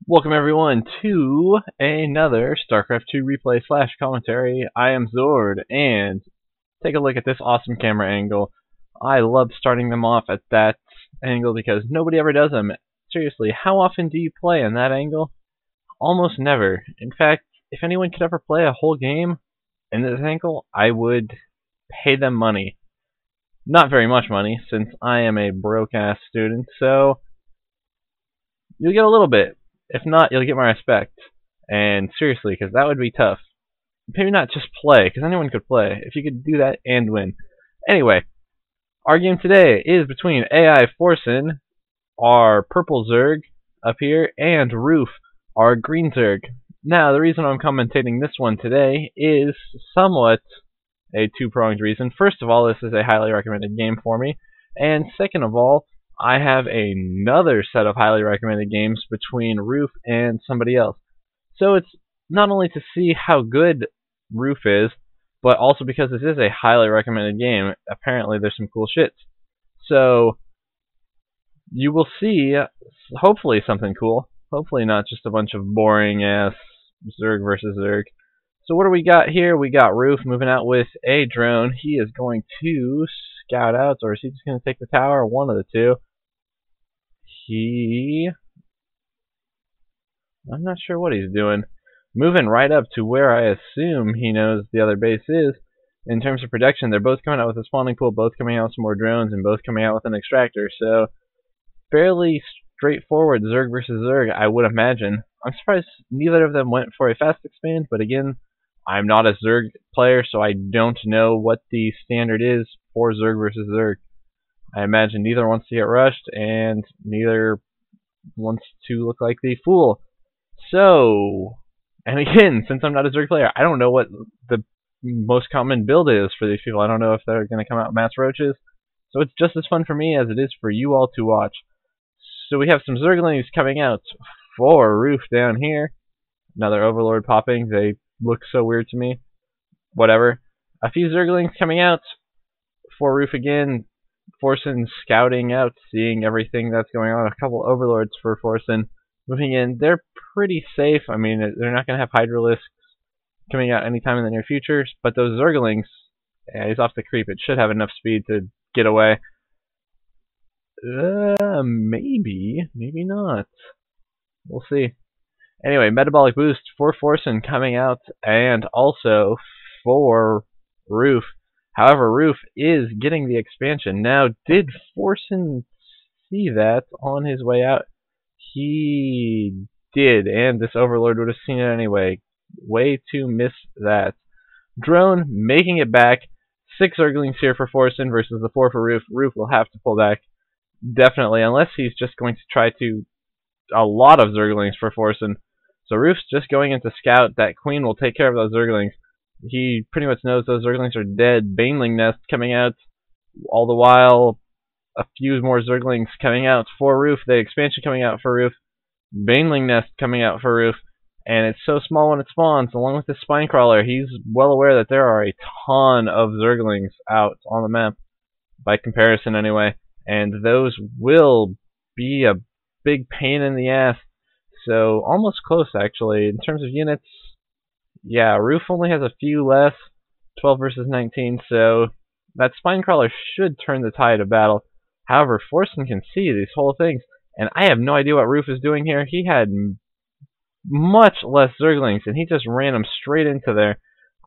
Welcome everyone to another Starcraft 2 replay slash commentary. I am Zord, and take a look at this awesome camera angle. I love starting them off at that angle because nobody ever does them. Seriously, how often do you play in that angle? Almost never. In fact, if anyone could ever play a whole game in this angle, I would pay them money. Not very much money, since I am a broke-ass student, so you'll get a little bit. If not, you'll get my respect. And seriously, because that would be tough. Maybe not just play, because anyone could play. If you could do that and win. Anyway, our game today is between AI Forsen, our purple Zerg up here, and Roof, our green Zerg. Now, the reason I'm commentating this one today is somewhat a two-pronged reason. First of all, this is a highly recommended game for me. And second of all, I have another set of highly recommended games between Roof and somebody else. So it's not only to see how good Roof is, but also because this is a highly recommended game. Apparently there's some cool shit. So you will see, hopefully, something cool. Hopefully not just a bunch of boring ass Zerg versus Zerg. So what do we got here? We got Roof moving out with a drone. He is going to scout out, or is he just going to take the tower? One of the two. I'm not sure what he's doing. Moving right up to where I assume he knows the other base is. In terms of production, they're both coming out with a spawning pool, both coming out with some more drones, and both coming out with an extractor. So, fairly straightforward Zerg versus Zerg, I would imagine. I'm surprised neither of them went for a fast expand, but again, I'm not a Zerg player, so I don't know what the standard is for Zerg versus Zerg. I imagine neither wants to get rushed, and neither wants to look like the fool. So, and again, since I'm not a Zerg player, I don't know what the most common build is for these people. I don't know if they're going to come out mass roaches. So it's just as fun for me as it is for you all to watch. So we have some Zerglings coming out for Roof down here. Another Overlord popping. They look so weird to me. Whatever. A few Zerglings coming out for Roof again. Forsen scouting out, seeing everything that's going on. A couple Overlords for Forsen moving in. They're pretty safe. I mean, they're not going to have Hydralisks coming out anytime in the near future, but those Zerglings, yeah, he's off the creep. It should have enough speed to get away. Maybe not. We'll see. Anyway, Metabolic Boost for Forsen coming out, and also for Roof. However, Roof is getting the expansion. Now, did Forsen see that on his way out? He did, and this Overlord would have seen it anyway. Way to miss that. Drone making it back. 6 Zerglings here for Forsen versus the 4 for Roof. Roof will have to pull back. Definitely, unless he's just going to try to... a lot of Zerglings for Forsen. So Roof's just going into scout. That Queen will take care of those Zerglings. He pretty much knows those Zerglings are dead. Baneling Nest coming out. All the while, a few more Zerglings coming out for Roof. The expansion coming out for Roof. Baneling Nest coming out for Roof. And it's so small when it spawns, along with the Spinecrawler. He's well aware that there are a ton of Zerglings out on the map, by comparison anyway. And those will be a big pain in the ass. So, almost close actually. In terms of units, yeah, Roof only has a few less, 12 versus 19, so that Spinecrawler should turn the tide of battle. However, Forsen can see these whole things, and I have no idea what Roof is doing here. He had much less Zerglings, and he just ran them straight into there.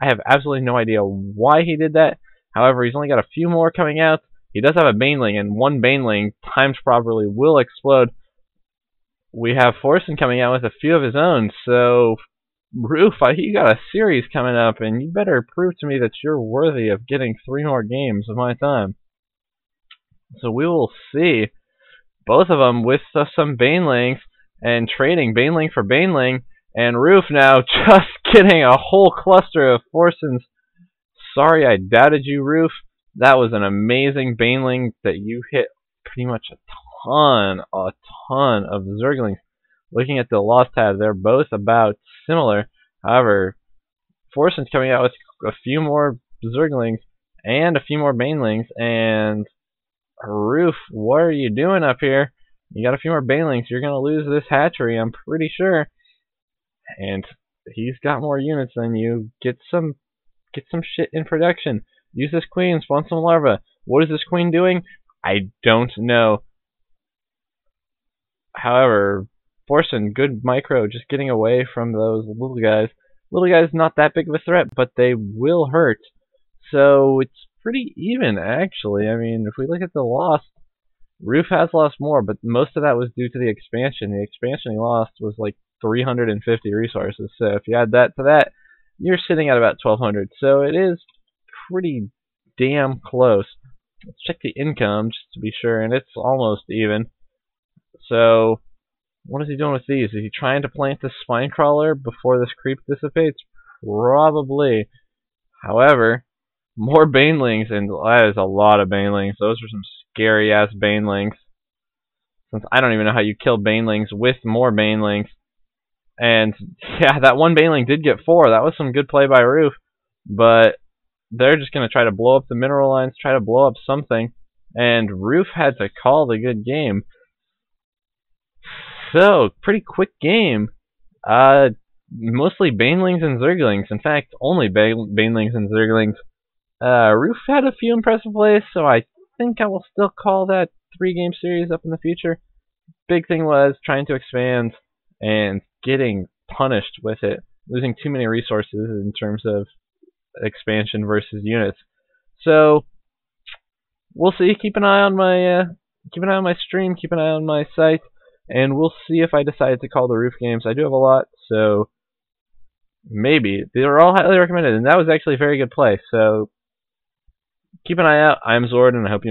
I have absolutely no idea why he did that. However, he's only got a few more coming out. He does have a Baneling, and one Baneling, timed properly, will explode. We have Forsen coming out with a few of his own, so Roof, you got a series coming up, and you better prove to me that you're worthy of getting 3 more games of my time. So we will see. Both of them with some Banelings, and trading Baneling for Baneling, and Roof now just getting a whole cluster of Forsen's. Sorry I doubted you, Roof. That was an amazing Baneling that you hit pretty much a ton of Zerglings. Looking at the loss tab, they're both about similar. However, Forsen's coming out with a few more Zerglings and a few more Banelings, and Roof, what are you doing up here? You got a few more banelings, you're gonna lose this hatchery, I'm pretty sure. And he's got more units than you. Get some shit in production. Use this queen, spawn some larvae. What is this queen doing? I don't know. However, Forsen, good micro, just getting away from those little guys. Little guys not that big of a threat, but they will hurt. So it's pretty even, actually. I mean, if we look at the loss, Roof has lost more, but most of that was due to the expansion. The expansion he lost was like 350 resources. So if you add that to that, you're sitting at about 1,200. So it is pretty damn close. Let's check the income just to be sure, and it's almost even. So what is he doing with these? Is he trying to plant the spine crawler before this creep dissipates? Probably. However, more banelings, and that is a lot of banelings. Those are some scary ass banelings. Since I don't even know how you kill banelings with more banelings. And yeah, that one baneling did get 4. That was some good play by Roof. But they're just going to try to blow up the mineral lines, try to blow up something. And Roof had to call the good game. So, pretty quick game. Mostly banelings and zerglings. In fact, only banelings and zerglings. Roof had a few impressive plays, so I think I will still call that 3-game series up in the future. Big thing was trying to expand and getting punished with it, losing too many resources in terms of expansion versus units. So we'll see. Keep an eye on my stream. Keep an eye on my site, and we'll see if I decide to call the Roof games. I do have a lot, so maybe they are all highly recommended, and that was actually a very good play. So keep an eye out. I'm Zord, and I hope you